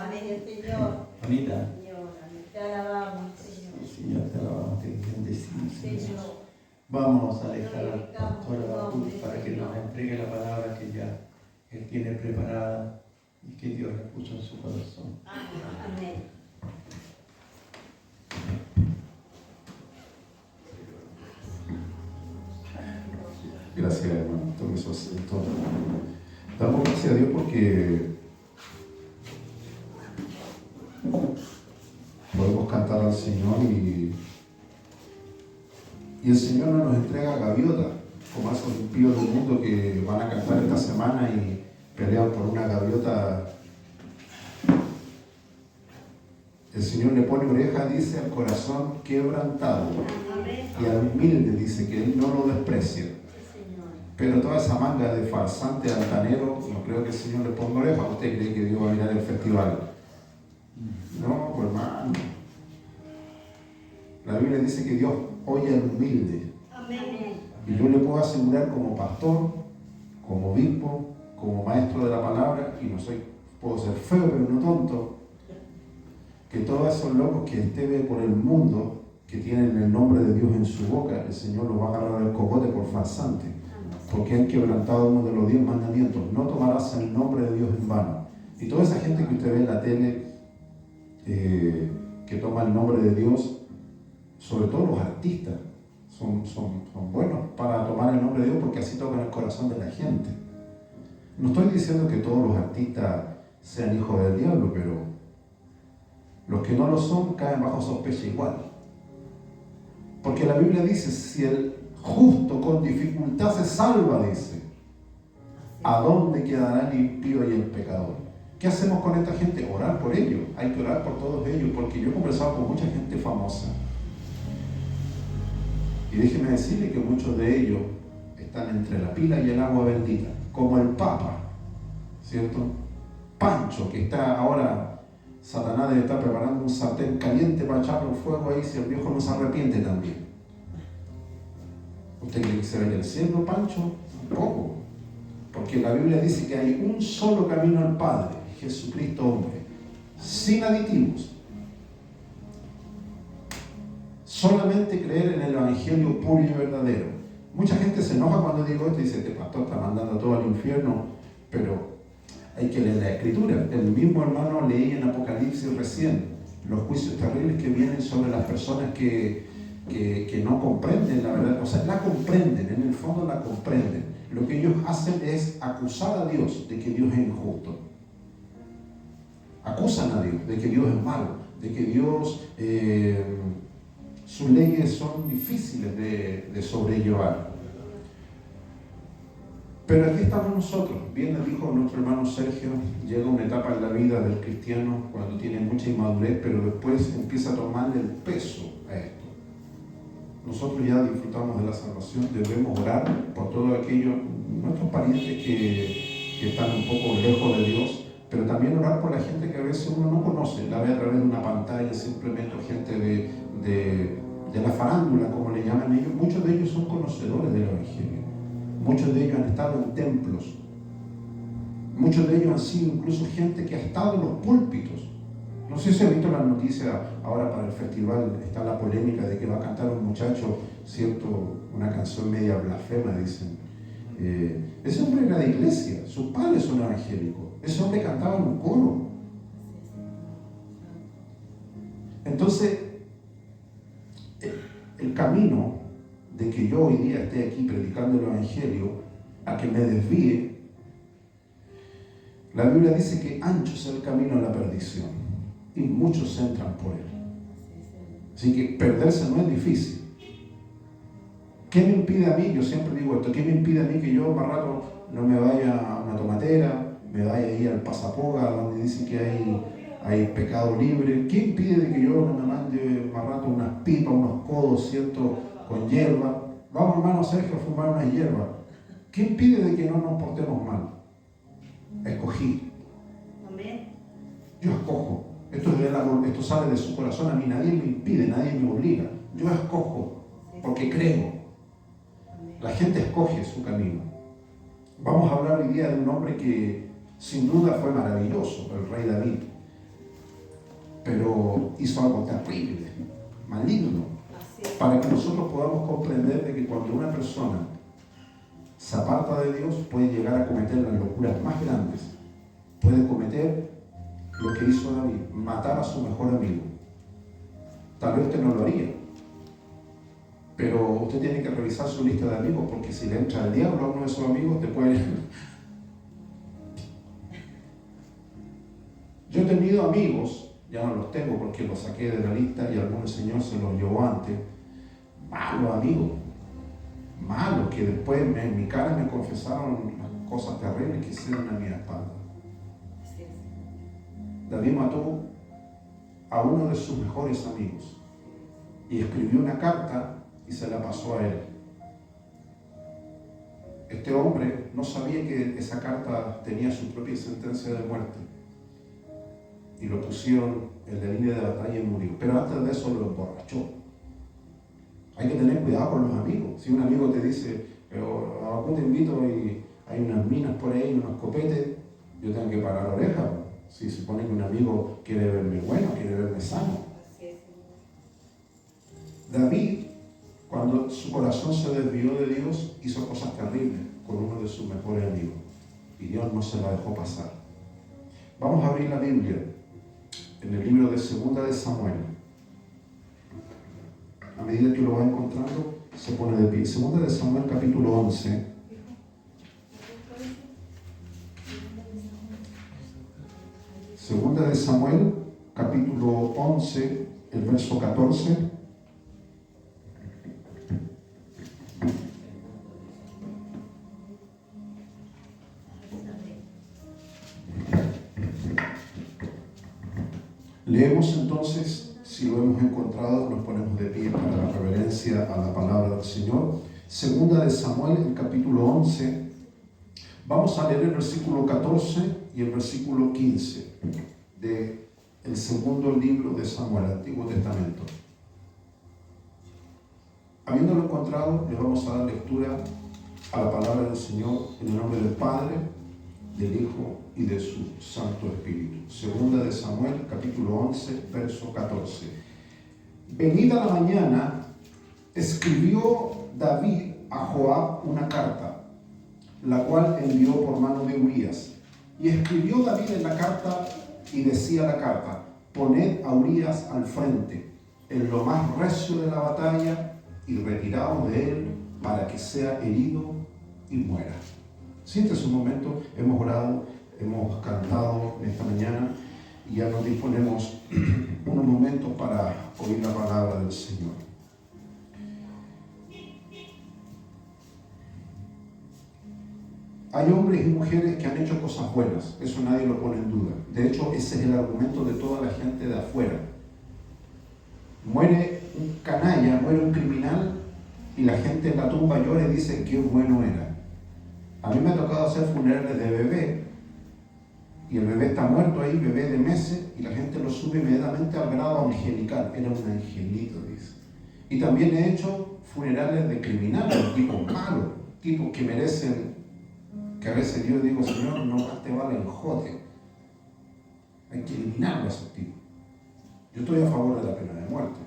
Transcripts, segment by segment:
Amén, Señor. Anita. Señor, te alabamos, Señor. Señor, te alabamos, te bendecimos, Señor. Señor. Vamos a dejar al pastor Abacus para que nos entregue la palabra que ya él tiene preparada y que Dios le puso en su corazón. Amén. Gracias, hermano. Tome su asiento. Damos gracias a Dios porque podemos cantar al Señor y el Señor no nos entrega gaviota, como esos impíos del mundo que van a cantar esta semana y pelean por una gaviota. El Señor le pone oreja, dice, al corazón quebrantado. Y al humilde, dice, que Él no lo desprecia. Pero toda esa manga de farsante, altanero, no creo que el Señor le ponga oreja. ¿Usted cree que Dios va a mirar el festival? No, pues hermano. La Biblia dice que Dios oye al humilde. Y yo le puedo asegurar como pastor, como obispo, como maestro de la palabra, y no soy, puedo ser feo pero no tonto, que todos esos locos que usted ve por el mundo, que tienen el nombre de Dios en su boca, el Señor los va a agarrar el cogote por farsante, porque han quebrantado uno de los 10 mandamientos: no tomarás el nombre de Dios en vano. Y toda esa gente que usted ve en la tele, que toma el nombre de Dios, sobre todo los artistas, son buenos para tomar el nombre de Dios porque así tocan el corazón de la gente. No estoy diciendo que todos los artistas sean hijos del diablo, pero los que no lo son caen bajo sospecha igual. Porque la Biblia dice, si el justo con dificultad se salva, dice, ¿a dónde quedará el impío y el pecador? ¿Qué hacemos con esta gente? Orar por ellos. Hay que orar por todos ellos, porque yo he conversado con mucha gente famosa. Y déjeme decirle que muchos de ellos están entre la pila y el agua bendita, como el Papa, ¿cierto? Pancho, que está ahora, Satanás debe estar preparando un sartén caliente para echarle un fuego ahí si el viejo no se arrepiente también. ¿Usted cree que se vaya al cielo, Pancho? Tampoco. Porque la Biblia dice que hay un solo camino al Padre, Jesucristo hombre, sin aditivos. Solamente creer en el Evangelio puro y verdadero. Mucha gente se enoja cuando digo esto y dice, este pastor está mandando a todo al infierno, pero hay que leer la Escritura. El mismo hermano leí en Apocalipsis recién los juicios terribles que vienen sobre las personas que no comprenden la verdad. O sea, la comprenden, en el fondo la comprenden. Lo que ellos hacen es acusar a Dios de que Dios es injusto. Acusan a Dios de que Dios es malo, de que Dios... sus leyes son difíciles de sobrellevar. Pero aquí estamos nosotros. Bien le dijo nuestro hermano Sergio, llega una etapa en la vida del cristiano cuando tiene mucha inmadurez, pero después empieza a tomarle el peso a esto. Nosotros ya disfrutamos de la salvación, debemos orar por todos aquellos, nuestros parientes que están un poco lejos de Dios, pero también orar por la gente que a veces uno no conoce, la ve a través de una pantalla, simplemente gente de la farándula, como le llaman ellos. Muchos de ellos son conocedores del Evangelio. Muchos de ellos han estado en templos. Muchos de ellos han sido incluso gente que ha estado en los púlpitos. No sé si ha visto las noticias ahora para el festival, está la polémica de que va a cantar un muchacho, ¿cierto? Una canción media blasfema, dicen. Ese hombre era de iglesia, sus padres son evangélicos. Ese hombre cantaba en un coro. Entonces, el camino de que yo hoy día esté aquí predicando el Evangelio, a que me desvíe, la Biblia dice que ancho es el camino a la perdición y muchos entran por él. Así que perderse no es difícil. ¿Qué me impide a mí? Yo siempre digo esto, ¿qué me impide a mí que yo más rato no me vaya a una tomatera, me vaya a ir al Pasapoga, donde dicen que hay pecado libre? ¿Qué impide de que yo no me mande más rato unas pipas, unos codos, ¿cierto?, con hierba? Vamos, hermano Sergio, a fumar una hierba. ¿Qué impide de que no nos portemos mal? Escogí. Yo escojo. Esto sale de su corazón. A mí nadie me impide, nadie me obliga. Yo escojo porque creo. La gente escoge su camino. Vamos a hablar hoy día de un hombre que sin duda fue maravilloso, el rey David. pero hizo algo terrible, maligno, Así es. para que nosotros podamos comprender de que cuando una persona se aparta de Dios puede llegar a cometer las locuras más grandes. Puede cometer lo que hizo David, matar a su mejor amigo. Tal vez usted no lo haría, pero usted tiene que revisar su lista de amigos, porque si le entra el diablo a uno de sus amigos, te puede... Yo he tenido amigos, ya no los tengo porque los saqué de la lista y algún señor se los llevó antes, malos amigos, malos, que después en mi cara me confesaron las cosas terribles que hicieron a mi espalda. Así es. David mató a uno de sus mejores amigos y escribió una carta y se la pasó a él. Este hombre no sabía que esa carta tenía su propia sentencia de muerte y lo pusieron en la línea de batalla y murió. Pero antes de eso lo emborrachó. Hay que tener cuidado con los amigos. Si un amigo te dice, a te invito y hay unas minas por ahí, unos copetes, yo tengo que parar la oreja. Si se supone que un amigo quiere verme bueno, quiere verme sano. Así es. David, cuando su corazón se desvió de Dios, hizo cosas terribles con uno de sus mejores amigos. Y Dios no se la dejó pasar. Vamos a abrir la Biblia en el libro de 2 de Samuel. A medida que lo va encontrando, se pone de pie. 2 de Samuel, capítulo 11. Segunda de Samuel, capítulo 11, el verso 14. Leemos entonces, si lo hemos encontrado, nos ponemos de pie para la reverencia a la palabra del Señor. Segunda de Samuel, el capítulo 11. Vamos a leer el versículo 14 y el versículo 15 del segundo libro de Samuel, Antiguo Testamento. Habiéndolo encontrado, le vamos a dar lectura a la palabra del Señor en el nombre del Padre, del Hijo y de su Santo Espíritu. Segunda de Samuel, capítulo 11, verso 14. Venida la mañana, escribió David a Joab una carta, la cual envió por mano de Urías. Y escribió David en la carta y decía la carta: poned a Urías al frente, en lo más recio de la batalla, y retiraos de él para que sea herido y muera. Siéntese un momento, hemos orado, hemos cantado esta mañana y ya nos disponemos unos momentos para oír la palabra del Señor. Hay hombres y mujeres que han hecho cosas buenas, eso nadie lo pone en duda. De hecho, ese es el argumento de toda la gente de afuera. Muere un canalla, muere un criminal y la gente en la tumba llora y dice qué bueno era. A mí me ha tocado hacer funerales de bebé y el bebé está muerto ahí, bebé de meses, y la gente lo sube inmediatamente al grado angelical. Era un angelito, dice. Y también he hecho funerales de criminales, tipos malos, tipos que merecen, que a veces yo digo, Señor, no más te vale el jote. Hay que eliminarlo a esos tipos. Yo estoy a favor de la pena de muerte,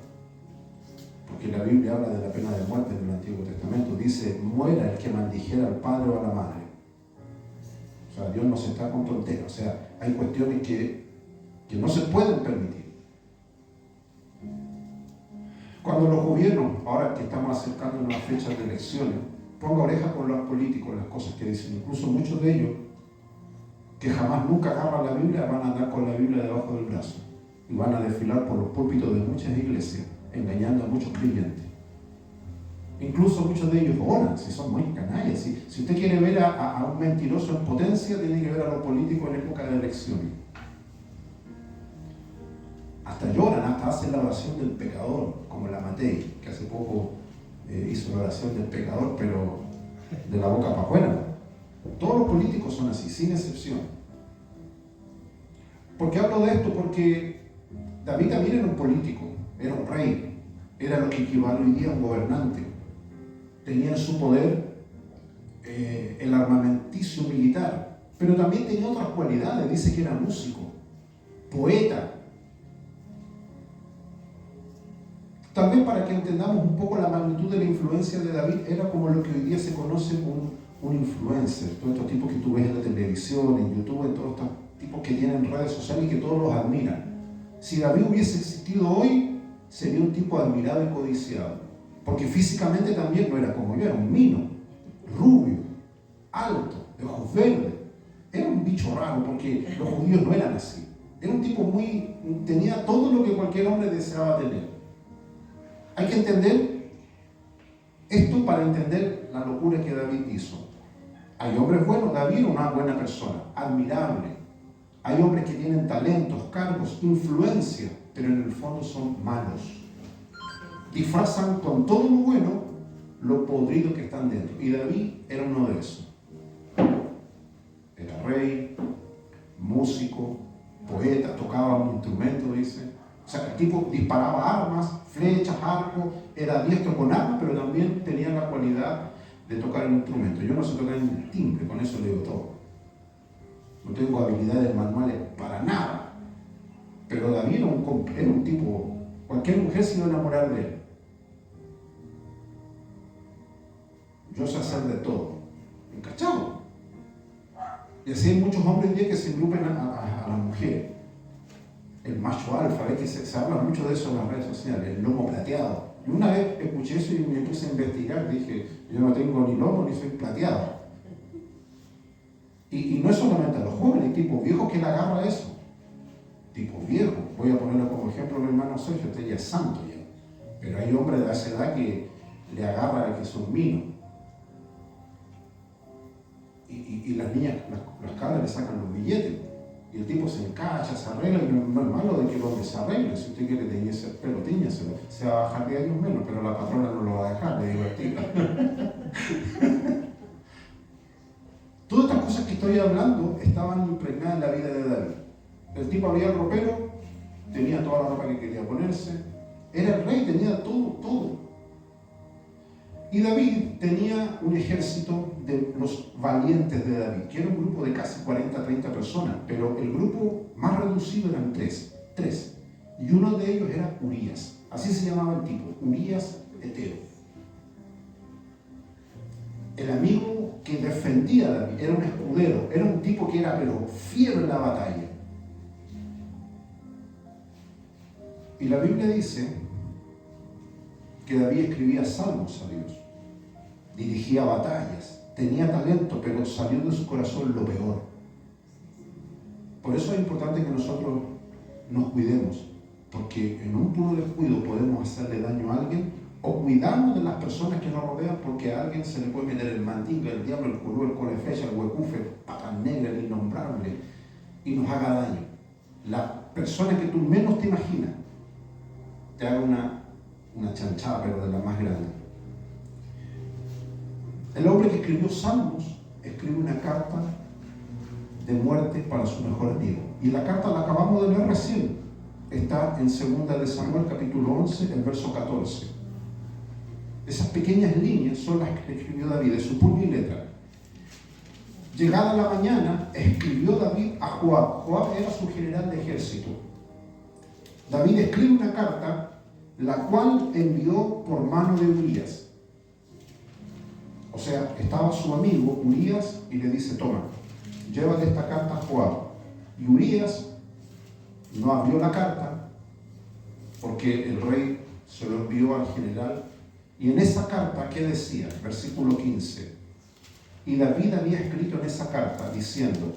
porque la Biblia habla de la pena de muerte en el Antiguo Testamento. Dice, muera el que maldijera al padre o a la madre. O sea, Dios no se está con tonteras. O sea, hay cuestiones que no se pueden permitir. Cuando los gobiernos, ahora que estamos acercando unas fechas de elecciones, ponga oreja con los políticos, las cosas que dicen. Incluso muchos de ellos, que jamás nunca agarran la Biblia, van a andar con la Biblia debajo del brazo y van a desfilar por los púlpitos de muchas iglesias, engañando a muchos creyentes. Incluso muchos de ellos oran, si son muy canallas. Si usted quiere ver a un mentiroso en potencia, tiene que ver a los políticos en época de elecciones. Hasta lloran, hasta hacen la oración del pecador, como la Matei, que hace poco hizo la oración del pecador, pero de la boca para afuera. Todos los políticos son así, sin excepción. ¿Por qué hablo de esto? Porque David también era un político, era un rey, era lo que equivale hoy día a un gobernante. Tenía en su poder el armamenticio militar, pero también tenía otras cualidades. Dice que era músico, poeta, Tal vez para que entendamos un poco la magnitud de la influencia de David, era como lo que hoy día se conoce como un influencer. Todos estos tipos que tú ves en la televisión, en YouTube, en todos estos tipos que tienen redes sociales y que todos los admiran. Si David hubiese existido hoy, sería un tipo admirado y codiciado. Porque físicamente también no era como yo, era un mino, rubio, alto, de ojos verdes. Era un bicho raro porque los judíos no eran así. Era un tipo tenía todo lo que cualquier hombre deseaba tener. Hay que entender esto para entender la locura que David hizo. Hay hombres buenos, David era una buena persona, admirable. Hay hombres que tienen talentos, cargos, influencia, pero en el fondo son malos. Disfrazan con todo lo bueno lo podrido que están dentro. Y David era uno de esos. Era rey, músico, poeta, tocaba un instrumento, dice. O sea, el tipo disparaba armas, flechas, arcos, era diestro con armas, pero también tenía la cualidad de tocar el instrumento. Yo no sé tocar el timbre, con eso le digo todo. No tengo habilidades manuales para nada. Pero David era un tipo, cualquier mujer se iba a enamorar de él. Yo sé hacer de todo. ¿Encachado? Y así hay muchos hombres hoy día que se engrupen a las mujeres. El macho alfa, ¿ves? Que se habla mucho de eso en las redes sociales, el lomo plateado. Y una vez escuché eso y me puse a investigar, dije, yo no tengo ni lomo ni soy plateado. Y no es solamente a los jóvenes, hay tipos viejos que le agarra eso. Tipos viejos. Voy a ponerlo como ejemplo mi hermano Sergio, usted ya es santo ya. Pero hay hombres de esa edad que le agarra que son minos. Y las niñas, las cabras le sacan los billetes. Y el tipo se encacha, se arregla, y no es malo de que el hombre se arregle. Si usted quiere teñirse el pelo, tíñaselo. Se va a bajar de años menos, pero la patrona no lo va a dejar de divertir. Todas estas cosas que estoy hablando estaban impregnadas en la vida de David. El tipo abría el ropero, tenía toda la ropa que quería ponerse, era el rey, tenía todo. Y David tenía un ejército de los valientes de David, que era un grupo de casi 40-30 personas, pero el grupo más reducido eran tres. Y uno de ellos era Urías, así se llamaba el tipo, Urías Eteo. El amigo que defendía a David, era un escudero, era un tipo que era pero fiero en la batalla. Y la Biblia dice que David escribía salmos a Dios, dirigía batallas, tenía talento, pero salió de su corazón lo peor. Por eso es importante que nosotros nos cuidemos, porque en un puro descuido podemos hacerle daño a alguien o cuidarnos de las personas que nos rodean, porque a alguien se le puede meter el mandinga, el diablo, el culú, el colefecha, el huecufe, patas negras, el innombrable, y nos haga daño. La persona que tú menos te imaginas te haga una chanchada, pero de la más grande. El hombre que escribió Salmos escribe una carta de muerte para su mejor amigo. Y la carta la acabamos de leer recién. Está en 2 de Samuel, capítulo 11, el verso 14. Esas pequeñas líneas son las que escribió David, de su puño y letra. Llegada la mañana, escribió David a Joab. Joab era su general de ejército. David escribe una carta, la cual envió por mano de Urías. O sea, estaba su amigo Urías y le dice, toma, llévale esta carta a Joab. Y Urías no abrió la carta porque el rey se lo envió al general. Y en esa carta, ¿qué decía? Versículo 15. Y David había escrito en esa carta diciendo,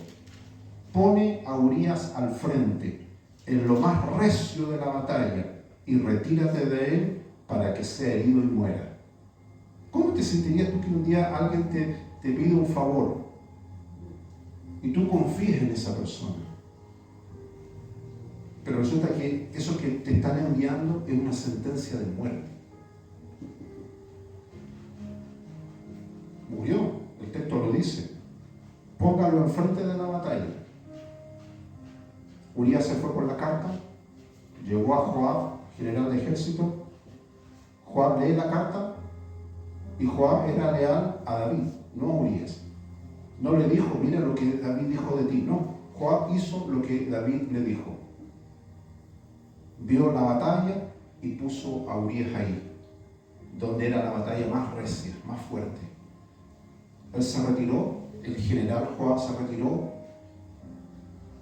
pone a Urías al frente, en lo más recio de la batalla, y retírate de él para que sea herido y muera. ¿Cómo te sentirías tú que un día alguien te pide un favor y tú confías en esa persona? Pero resulta que eso que te están enviando es una sentencia de muerte. Murió, el texto lo dice. Póngalo enfrente de la batalla. Urías se fue con la carta, llegó a Joab, general de ejército. Joab lee la carta y Joab era leal a David, no a Urías. No le dijo, mira lo que David dijo de ti, no. Joab hizo lo que David le dijo. Vio la batalla y puso a Urías ahí, donde era la batalla más recia, más fuerte. Él se retiró, el general Joab se retiró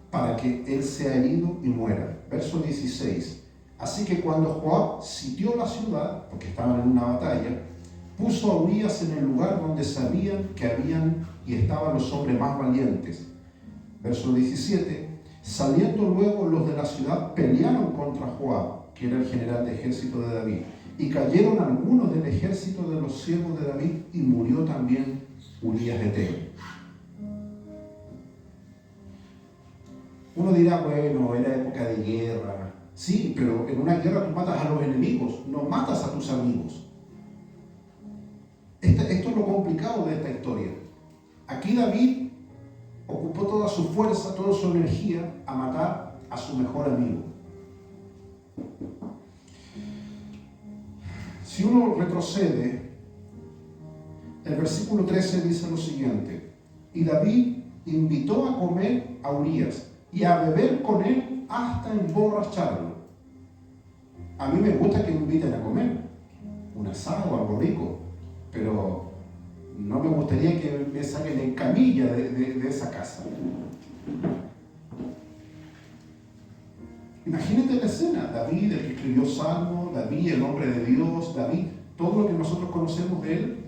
para que él sea herido y muera. Verso 16. Así que cuando Joab sitió la ciudad, porque estaban en una batalla, puso a Urías en el lugar donde sabían que habían y estaban los hombres más valientes. Verso 17. Saliendo luego los de la ciudad pelearon contra Joab, que era el general de ejército de David, y cayeron algunos del ejército de los siervos de David, y murió también Urías heteo. Uno dirá, bueno, era época de guerra. Sí, pero en una guerra tú matas a los enemigos, no matas a tus amigos. Esto es lo complicado de esta historia. Aquí David ocupó toda su fuerza, toda su energía a matar a su mejor amigo. Si uno retrocede, el versículo 13 dice lo siguiente: y David invitó a comer a Urías y a beber con él hasta emborracharlo. A mí me gusta que me inviten a comer un asado o algo rico, pero no me gustaría que me saquen en camilla de esa casa. Imagínate la escena: David, el que escribió Salmo, David, el hombre de Dios, David, todo lo que nosotros conocemos de él,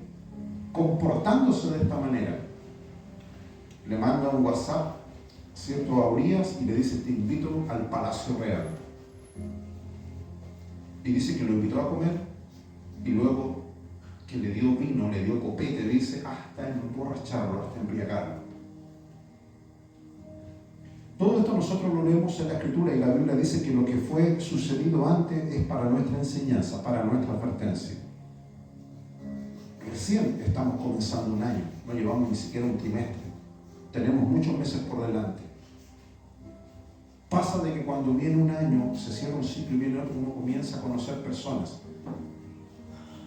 comportándose de esta manera. Le manda un WhatsApp, ¿cierto?, a Urías y le dice: te invito al palacio real. Y dice que lo invitó a comer y luego que le dio vino, le dio copete, dice, hasta emborracharlo, hasta embriagarlo. Todo esto nosotros lo leemos en la Escritura y la Biblia dice que lo que fue sucedido antes es para nuestra enseñanza, para nuestra advertencia. Recién estamos comenzando un año, no llevamos ni siquiera un trimestre, tenemos muchos meses por delante. Pasa de que cuando viene un año, se cierra un ciclo y viene otro, uno comienza a conocer personas.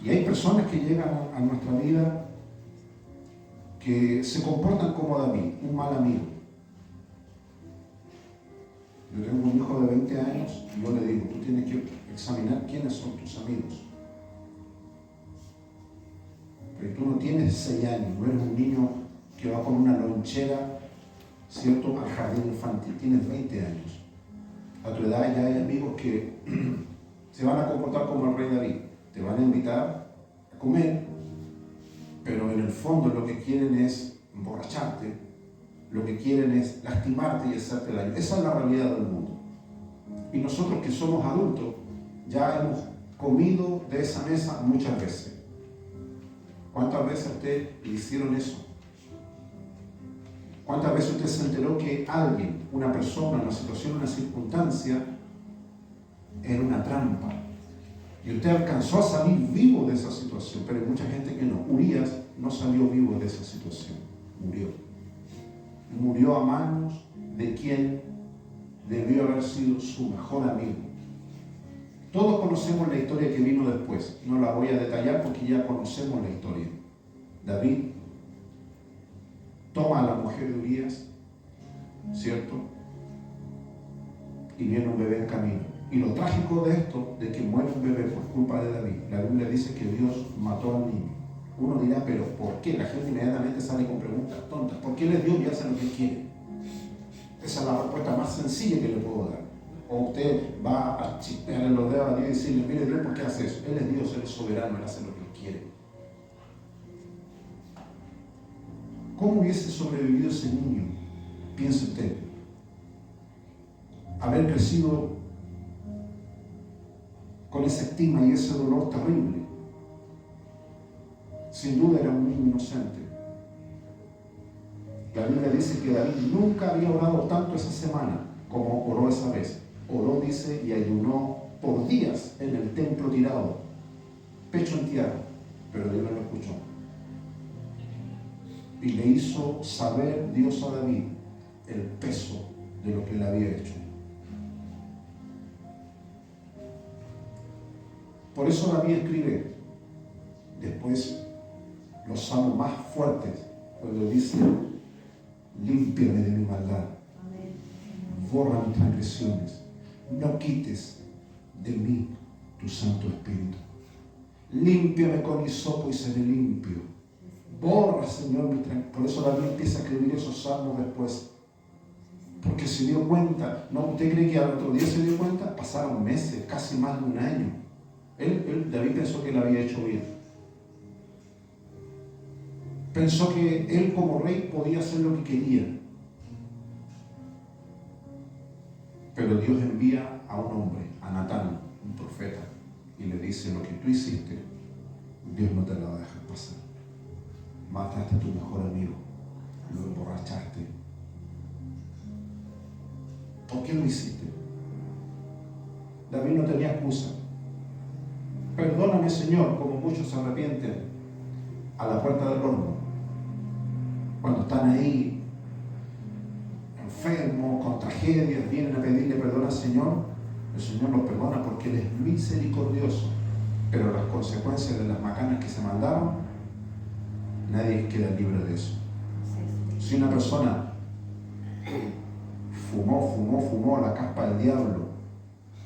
Y hay personas que llegan a nuestra vida que se comportan como David, un mal amigo. Yo tengo un hijo de 20 años y yo le digo: tú tienes que examinar quiénes son tus amigos. Pero tú no tienes 6 años, no eres un niño que va con una lonchera, ¿cierto?, al jardín infantil, tienes 20 años. A tu edad ya hay amigos que se van a comportar como el rey David, te van a invitar a comer, pero en el fondo lo que quieren es emborracharte, lo que quieren es lastimarte y hacerte daño. Esa es la realidad del mundo. Y nosotros que somos adultos ya hemos comido de esa mesa muchas veces. ¿Cuántas veces a usted le hicieron eso? ¿Cuántas veces usted se enteró que alguien, una persona, una situación, una circunstancia era una trampa? Y usted alcanzó a salir vivo de esa situación, pero hay mucha gente que no. Urías no salió vivo de esa situación, murió. Murió a manos de quien debió haber sido su mejor amigo. Todos conocemos la historia que vino después, no la voy a detallar porque ya conocemos la historia. David toma a la mujer de Urías, ¿cierto? Y viene un bebé en camino. Y lo trágico de esto, de que muere un bebé por culpa de David, la Biblia dice que Dios mató al niño. Uno dirá, pero ¿por qué? La gente inmediatamente sale con preguntas tontas. ¿Por qué él es Dios y hace lo que quiere? Esa es la respuesta más sencilla que le puedo dar. O usted va a chispearle los dedos a Dios y decirle: mire Dios, ¿por qué hace eso? Él es Dios, Él es soberano, Él hace lo que Él quiere. ¿Cómo hubiese sobrevivido ese niño? Piense usted. Haber crecido con esa estima y ese dolor terrible. Sin duda era un niño inocente. La Biblia dice que David nunca había orado tanto esa semana como oró esa vez. Oró, dice, y ayunó por días en el templo tirado, pecho en tierra, pero Dios no lo escuchó. Y le hizo saber Dios a David el peso de lo que él había hecho. Por eso David escribe después los salmos más fuertes, cuando dice: límpiame de mi maldad, borra mis transgresiones, no quites de mí tu Santo Espíritu. Límpiame con hisopo y seré limpio. Borra, Señor, mi tranquilidad. Por eso David empieza a escribir esos salmos después. Porque se dio cuenta. ¿No? ¿Usted cree que al otro día se dio cuenta? Pasaron meses, casi más de un año. David pensó que él había hecho bien. Pensó que él como rey podía hacer lo que quería. Pero Dios envía a un hombre, a Natán, un profeta, y le dice: lo que tú hiciste, Dios no te lo va a dejar pasar. Mataste a tu mejor amigo, lo emborrachaste. ¿Por qué lo hiciste? David no tenía excusa. Perdóname, Señor, como muchos se arrepienten a la puerta del horno, cuando están ahí enfermos, con tragedias, vienen a pedirle perdón al Señor. El Señor los perdona porque Él es misericordioso, pero las consecuencias de las macanas que se mandaron, nadie queda libre de eso. Si una persona fumó la caspa del diablo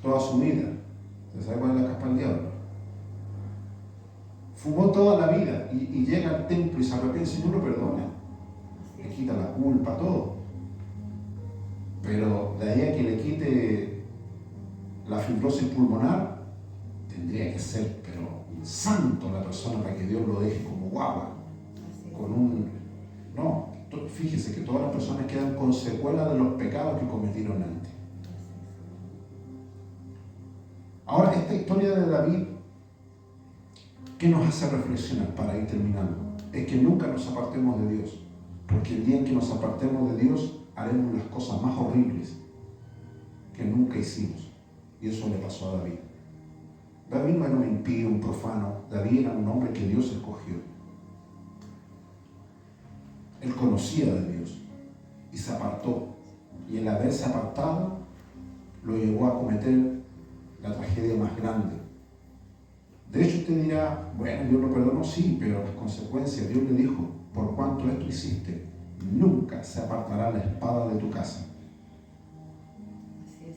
toda su vida, ¿usted sabe cuál es la caspa del diablo? Fumó toda la vida y llega al templo y se arrepiente, el Señor lo perdona, le quita la culpa, todo. Pero de ahí a que le quite la fibrosis pulmonar, tendría que ser, pero un santo la persona para que Dios lo deje como guagua. No, fíjese que todas las personas quedan con secuelas de los pecados que cometieron antes. Ahora, esta historia de David, ¿qué nos hace reflexionar para ir terminando? Es que nunca nos apartemos de Dios, porque el día en que nos apartemos de Dios, haremos las cosas más horribles que nunca hicimos. Y eso le pasó a David. David no era un impío, un profano. David era un hombre que Dios escogió. Él conocía de Dios y se apartó. Y el haberse apartado lo llevó a cometer la tragedia más grande. De hecho, usted dirá: bueno, Dios lo perdonó, sí, pero las consecuencias, Dios le dijo: por cuanto esto hiciste, nunca se apartará la espada de tu casa.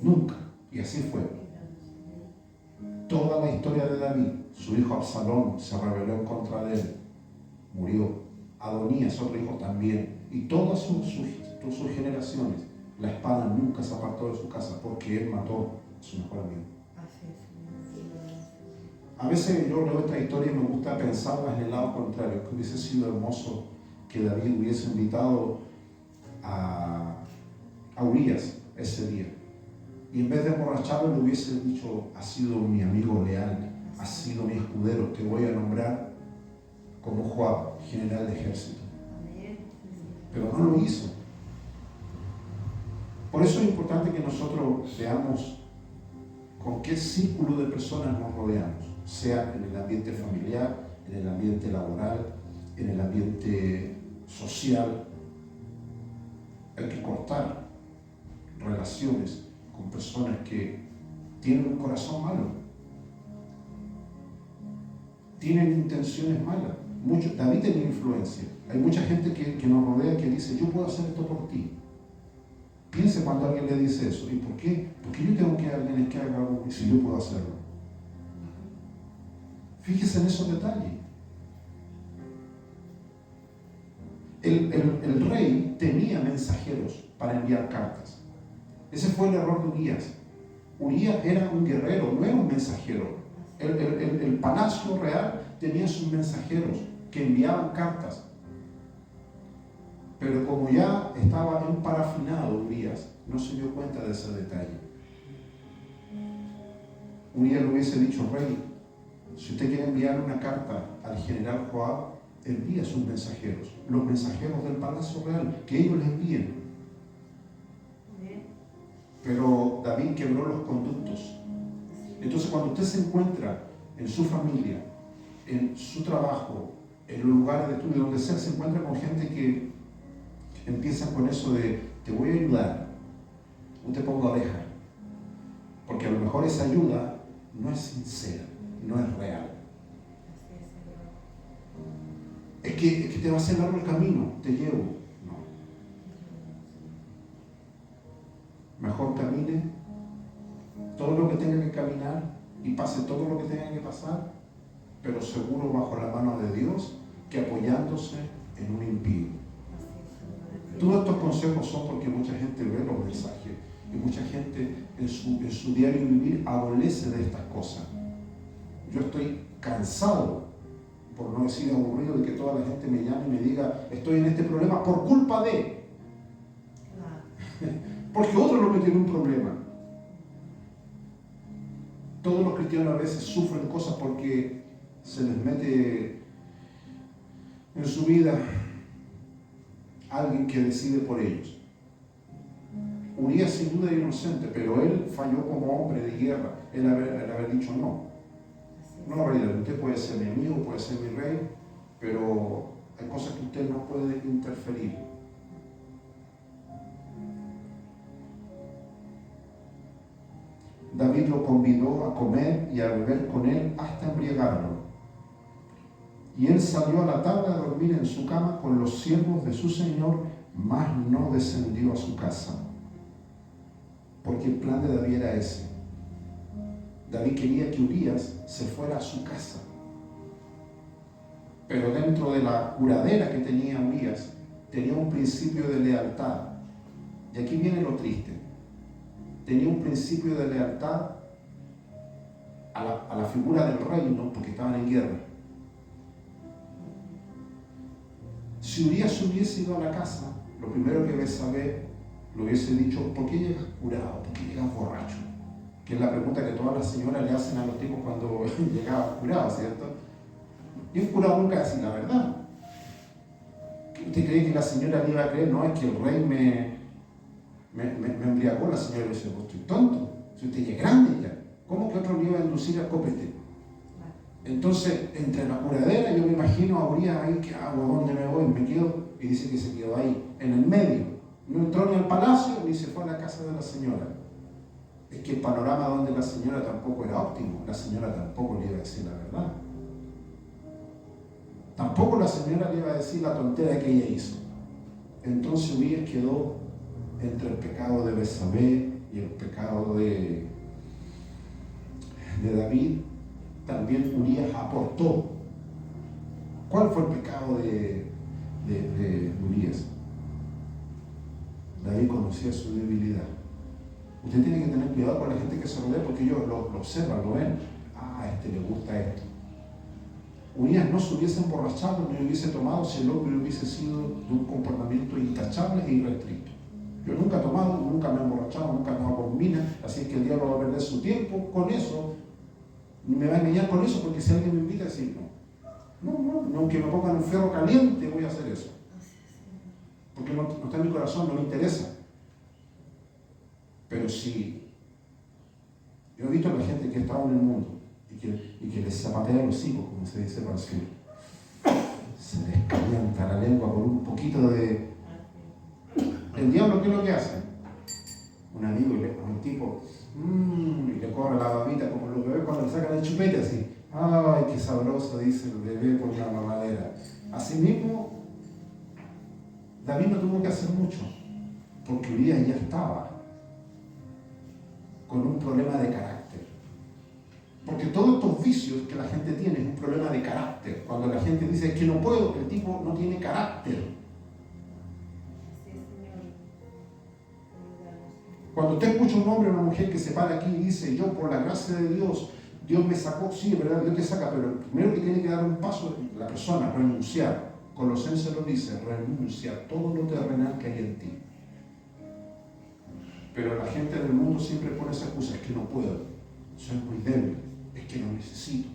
Nunca. Y así fue. Toda la historia de David, su hijo Absalón se rebeló en contra de él, murió. Adonías, otro hijo, también. Y todas sus generaciones, la espada nunca se apartó de su casa porque él mató a su mejor amigo. A veces yo leo esta historia y me gusta pensarla en el lado contrario, que hubiese sido hermoso que David hubiese invitado a Urías ese día. Y en vez de emborracharlo, le hubiese dicho: has sido mi amigo leal, has sido mi escudero, te voy a nombrar como Joab, general de ejército. Pero no lo hizo. Por eso es importante que nosotros veamos con qué círculo de personas nos rodeamos, sea en el ambiente familiar, en el ambiente laboral, en el ambiente social. Hay que cortar relaciones con personas que tienen un corazón malo, tienen intenciones malas. David tenía influencia. Hay mucha gente que nos rodea que dice: yo puedo hacer esto por ti. Piense cuando alguien le dice eso. ¿Y por qué? Porque yo tengo que alguien que haga algo si yo puedo hacerlo. Fíjese en esos detalles. El rey tenía mensajeros para enviar cartas. Ese fue el error de Urías. Urías era un guerrero, no era un mensajero. El palacio real tenía sus mensajeros que enviaban cartas. Pero como ya estaba emparafinado Urías, no se dio cuenta de ese detalle. Urías le hubiese dicho: rey, si usted quiere enviar una carta al general Joab, envía a sus mensajeros, los mensajeros del palacio real, que ellos les envíen. Pero David quebró los conductos. Entonces, cuando usted se encuentra en su familia, en su trabajo, en los lugares de estudio, donde sea, se encuentra con gente que empieza con eso de: te voy a ayudar, usted ponga oreja, porque a lo mejor esa ayuda no es sincera, no es real. Es que te va a hacer largo el camino, te llevo. No. Mejor camine todo lo que tenga que caminar y pase todo lo que tenga que pasar, pero seguro bajo la mano de Dios que apoyándose en un impío. Todos estos consejos son porque mucha gente ve los mensajes y mucha gente en su diario vivir adolece de estas cosas. Yo estoy cansado, por no decir aburrido, de que toda la gente me llame y me diga estoy en este problema por culpa de... Porque otro es lo que tiene un problema. Todos los cristianos a veces sufren cosas porque se les mete en su vida alguien que decide por ellos. Urías sin duda era inocente, pero él falló como hombre de guerra. Él haber dicho no. No, rey, usted puede ser mi amigo, puede ser mi rey, pero hay cosas que usted no puede interferir. David lo convidó a comer y a beber con él hasta embriagarlo. Y él salió a la tabla de dormir en su cama con los siervos de su señor, mas no descendió a su casa. Porque el plan de David era ese. David quería que Urías se fuera a su casa. Pero dentro de la curadera que tenía Urías, tenía un principio de lealtad. Y aquí viene lo triste. Tenía un principio de lealtad a la figura del reino, porque estaban en guerra. Si Urías hubiese ido a la casa, lo primero que Betsabé le hubiese dicho, ¿por qué llegas curado? ¿Por qué llegas borracho? Que es la pregunta que todas las señoras le hacen a los tipos cuando llegaban curados, ¿cierto? Y un curado nunca dice la verdad. ¿Usted cree que la señora le iba a creer? No, es que el rey me embriagó. La señora le dice, pues estoy tonto, si usted ya es grande ya, ¿cómo que otro le iba a inducir a copete? Entonces, entre la curadera, yo me imagino a Urías ahí, ¿qué hago? ¿Dónde me voy? Me quedo, y dice que se quedó ahí, en el medio. No entró ni al palacio, ni se fue a la casa de la señora. Es que el panorama donde la señora tampoco era óptimo, la señora tampoco le iba a decir la verdad. Tampoco la señora le iba a decir la tontera que ella hizo. Entonces Urías quedó entre el pecado de Betsabé y el pecado de David. También Urías aportó. ¿Cuál fue el pecado de Urías? David conocía su debilidad. Usted tiene que tener cuidado con la gente que se rodea porque ellos lo observan, lo ven. A este le gusta esto. Urías no se hubiese emborrachado ni hubiese tomado si el hombre hubiese sido de un comportamiento intachable e irrestricto. Yo nunca he tomado, nunca me he emborrachado, nunca he tomado con mina, así es que el diablo va a perder su tiempo con eso, ni me va a engañar con eso, porque si alguien me invita a decir no, aunque me pongan un ferro caliente voy a hacer eso. Porque no está en mi corazón, no me interesa. Pero si yo he visto a la gente que ha estado en el mundo y que les zapatea los hijos, como se dice para el sur, se les calienta la lengua por un poquito de... El diablo, ¿qué es lo que hace? Un amigo, un tipo, y le corre la babita como los bebés cuando le sacan el chupete así. ¡Ay, qué sabroso! Dice el bebé por una mamadera. Así mismo, David no tuvo que hacer mucho, porque Urías ya estaba con un problema de carácter. Porque todos estos vicios que la gente tiene es un problema de carácter. Cuando la gente dice que no puedo, el tipo no tiene carácter. Cuando usted escucha un hombre o una mujer que se para aquí y dice, yo por la gracia de Dios, Dios me sacó, sí, es verdad, Dios te saca, pero el primero que tiene que dar un paso es la persona, renunciar. Colosenses lo dice, renuncia a todo lo terrenal que hay en ti. Pero la gente del mundo siempre pone esa excusa, es que no puedo, soy muy débil, es que lo necesito.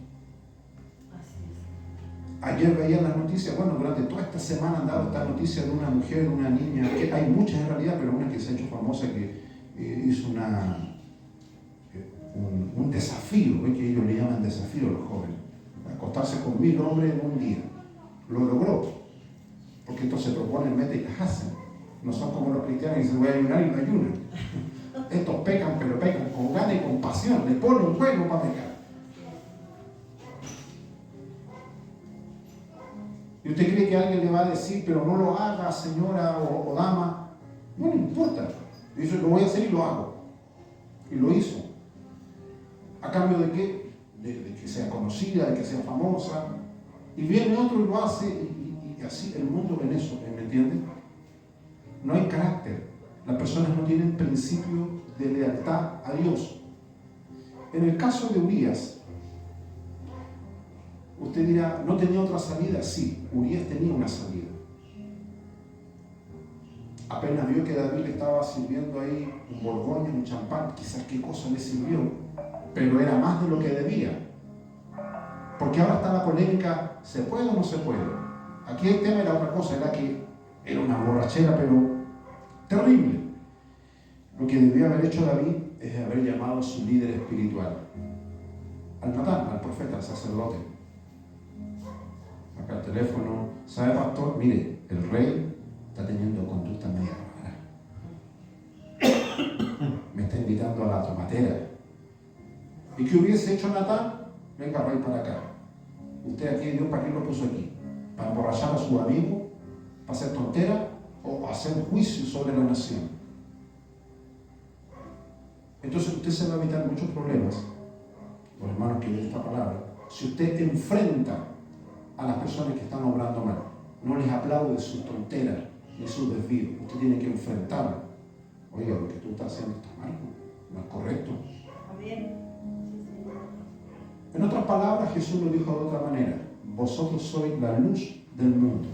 Ayer veía las noticias, bueno, durante toda esta semana han dado esta noticia de una mujer, una niña, que hay muchas en realidad, pero una que se ha hecho famosa que hizo un desafío, ¿ve? Que ellos le llaman desafío a los jóvenes, acostarse con 1000 hombres en un día. Lo logró, porque entonces proponen metas y las hacen. No son como los cristianos que dicen voy a ayunar y no ayunan. Estos pecan, pero pecan con ganas y con pasión, le ponen un juego para pecar. ¿Y usted cree que alguien le va a decir, pero no lo haga, señora o dama? No le importa. Dice, lo voy a hacer y lo hago. Y lo hizo. ¿A cambio de qué? De que sea conocida, de que sea famosa. Y viene otro y lo hace, y así el mundo en eso, ¿me entiendes? No hay carácter. Las personas no tienen principio de lealtad a Dios. En el caso de Urías, usted dirá, ¿no tenía otra salida? Sí, Urías tenía una salida. Apenas vio que David le estaba sirviendo ahí un borgoña, un champán, quizás qué cosa le sirvió, pero era más de lo que debía. Porque ahora está la polémica, ¿se puede o no se puede? Aquí el tema era otra cosa, era que era una borrachera, pero terrible. Lo que debía haber hecho David es haber llamado a su líder espiritual, al Natán, al profeta, al sacerdote. Acá el teléfono, ¿sabe, pastor? Mire, el rey está teniendo conducta media rara. Me está invitando a la tomatera. ¿Y qué hubiese hecho Natán? Venga, rey, para acá. Usted aquí, Dios, ¿para qué lo puso aquí? ¿Para emborrachar a su amigo? ¿Para hacer tontera? ¿O hacer un juicio sobre la nación? Entonces usted se va a evitar muchos problemas, los hermanos que leen esta palabra, si usted enfrenta a las personas que están obrando mal. No les aplaude sus tonteras ni sus desvíos. Usted tiene que enfrentarlo. Oiga, lo que tú estás haciendo está mal, no es correcto. En otras palabras, Jesús lo dijo de otra manera: vosotros sois la luz del mundo.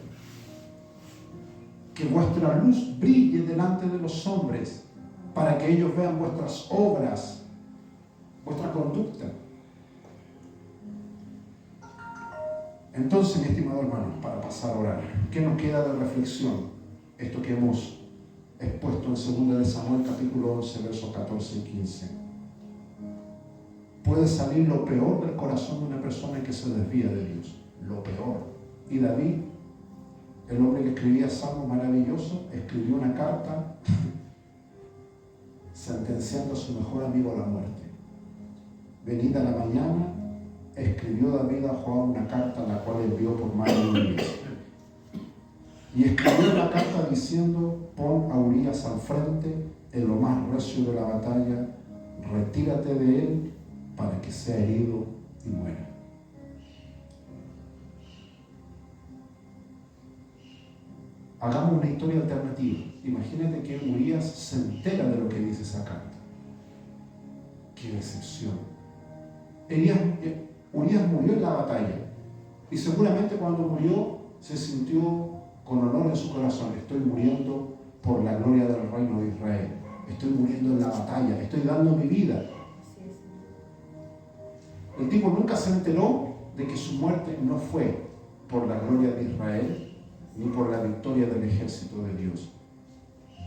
Que vuestra luz brille delante de los hombres, para que ellos vean vuestras obras, vuestra conducta. Entonces, mi estimado hermano, para pasar a orar, ¿qué nos queda de reflexión? Esto que hemos expuesto en 2 de Samuel, capítulo 11, versos 14 y 15. Puede salir lo peor del corazón de una persona que se desvía de Dios. Lo peor. Y David, el hombre que escribía salmos maravillosos, escribió una carta sentenciando a su mejor amigo a la muerte. Venida la mañana, escribió David a Joab una carta, la cual envió por Mario Urías. Y escribió la carta diciendo: pon a Urías al frente en lo más recio de la batalla, retírate de él para que sea herido y muera. Hagamos una historia alternativa. Imagínate que Urías se entera de lo que dice esa carta. ¡Qué decepción! Urías murió en la batalla y seguramente cuando murió se sintió con honor en su corazón: estoy muriendo por la gloria del reino de Israel, estoy muriendo en la batalla, estoy dando mi vida. El tipo nunca se enteró de que su muerte no fue por la gloria de Israel ni por la victoria del ejército de Dios.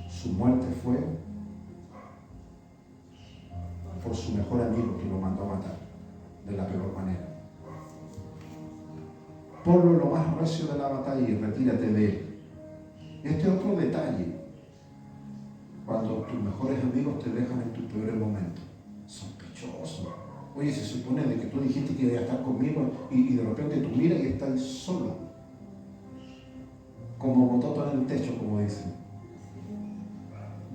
Su muerte fue por su mejor amigo que lo mandó a matar de la peor manera. Ponlo lo más recio de la batalla y retírate de él. Este otro detalle, cuando tus mejores amigos te dejan en tus peores momentos, sospechoso. Oye, se supone de que tú dijiste que ibas a estar conmigo y de repente tú miras y estás solo, como bototo en el techo, como dicen.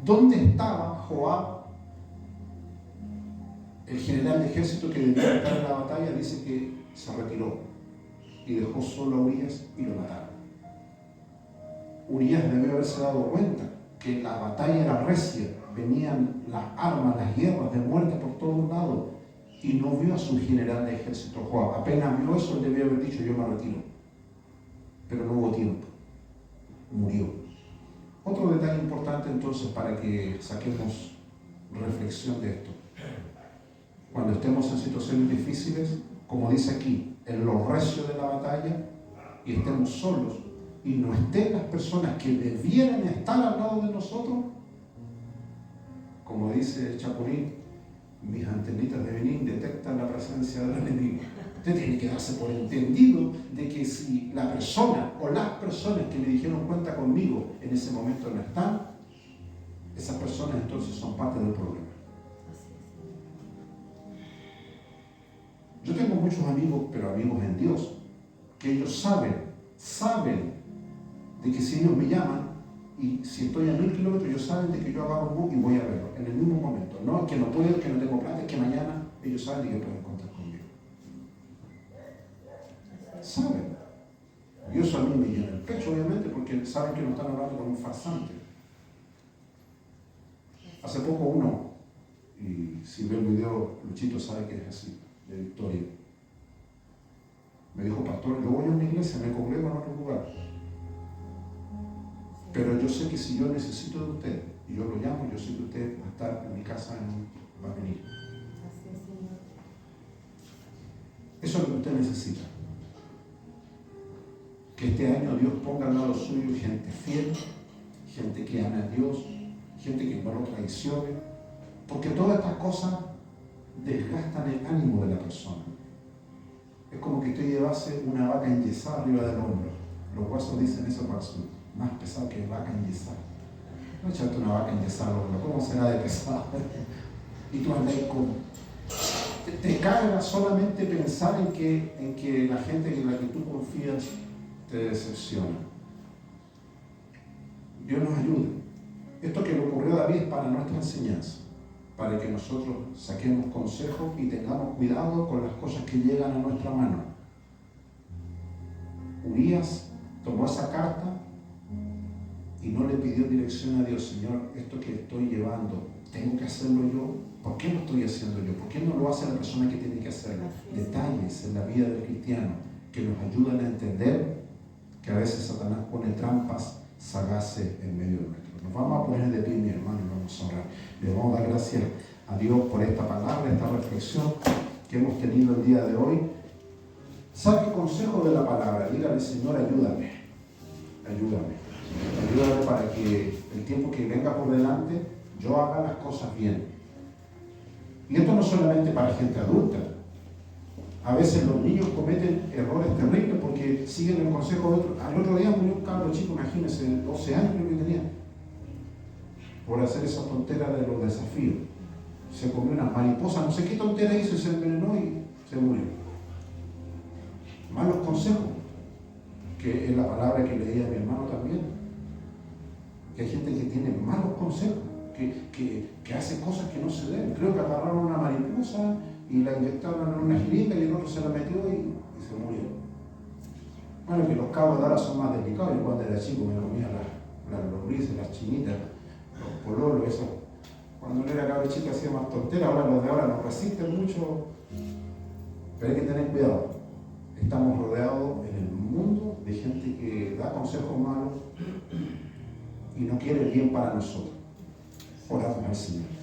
¿Dónde estaba Joab? El general de ejército que debía estar en la batalla dice que se retiró y dejó solo a Urías y lo mataron. Urías debió haberse dado cuenta que la batalla era recia, venían las armas, las guerras de muerte por todos lados, y no vio a su general de ejército, Joab. Apenas vio eso, él debió haber dicho: yo me retiro. Pero no hubo tiempo, murió. Otro detalle importante entonces para que saquemos reflexión de esto: cuando estemos en situaciones difíciles, como dice aquí, en lo recio de la batalla, y estemos solos, y no estén las personas que debieran estar al lado de nosotros, como dice el Chapulín, mis antenitas de Benín detectan la presencia del enemigo. Usted tiene que darse por entendido de que si la persona o las personas que le dijeron cuenta conmigo en ese momento no están, esas personas entonces son parte del problema. Yo tengo muchos amigos, pero amigos en Dios, que ellos saben de que si ellos me llaman y si estoy a 1000 kilómetros, ellos saben de que yo agarro un bus y voy a verlo en el mismo momento. No es que no puedo, que no tengo plata, es que mañana ellos saben que pueden contar conmigo. Saben. Y eso a mí me llena el pecho, obviamente, porque saben que no están hablando con un farsante. Hace poco uno, y si ve el video, Luchito sabe que es así, de Victoria, me dijo, pastor, yo voy a una iglesia, me congrego en otro lugar, pero yo sé que si yo necesito de usted, y yo lo llamo, yo sé que usted va a estar en mi casa, va a venir. Así es, Señor. Eso es lo que usted necesita. Que este año Dios ponga al lado suyo gente fiel, gente que ame a Dios, gente que no lo traicione, porque todas estas cosas desgastan el ánimo de la persona. Es como que usted llevase una vaca enyesada arriba del hombro. Los huesos dicen eso para su más pesado que vaca enyesada. No echarte una vaca enyesada al hombro, ¿cómo será de pesado? Y tú andas con... Te carga solamente pensar en que la gente en la que tú confías te decepciona. Dios nos ayude. Esto que le ocurrió a David es para nuestra enseñanza, para que nosotros saquemos consejos y tengamos cuidado con las cosas que llegan a nuestra mano. Urías tomó esa carta y no le pidió dirección a Dios. Señor, esto que estoy llevando, ¿tengo que hacerlo yo? ¿Por qué lo estoy haciendo yo? ¿Por qué no lo hace la persona que tiene que hacerlo? Detalles en la vida del cristiano que nos ayudan a entender que a veces Satanás pone trampas sagaces en medio de nuestro. Nos vamos a poner de pie, mi hermano, y vamos a orar. Le vamos a dar gracias a Dios por esta palabra, esta reflexión que hemos tenido el día de hoy. Saque consejo de la palabra. Dígale, Señor, ayúdame. Ayúdame. Ayúdame para que el tiempo que venga por delante yo haga las cosas bien. Y esto no solamente para gente adulta. A veces los niños cometen errores terribles porque siguen el consejo de otro. Al otro día murió un cabro chico, imagínense, 12 años creo que tenía, por hacer esa tontera de los desafíos. Se comió una mariposa, no sé qué tontera hizo y se envenenó y se murió. Malos consejos, que es la palabra que leía mi hermano también. Que hay gente que tiene malos consejos, que hace cosas que no se deben. Creo que agarraron una mariposa y la inyectaron en una jeringa y el otro se la metió y se murió. Bueno, que los cabros de ahora son más delicados. Yo cuando era chico me comía las lombrices, las chinitas, los pololos, eso. Cuando era cabro chico hacía más tonteras. Ahora los de ahora no resisten mucho, pero hay que tener cuidado. Estamos rodeados en el mundo de gente que da consejos malos y no quiere el bien para nosotros. Oramos al Señor.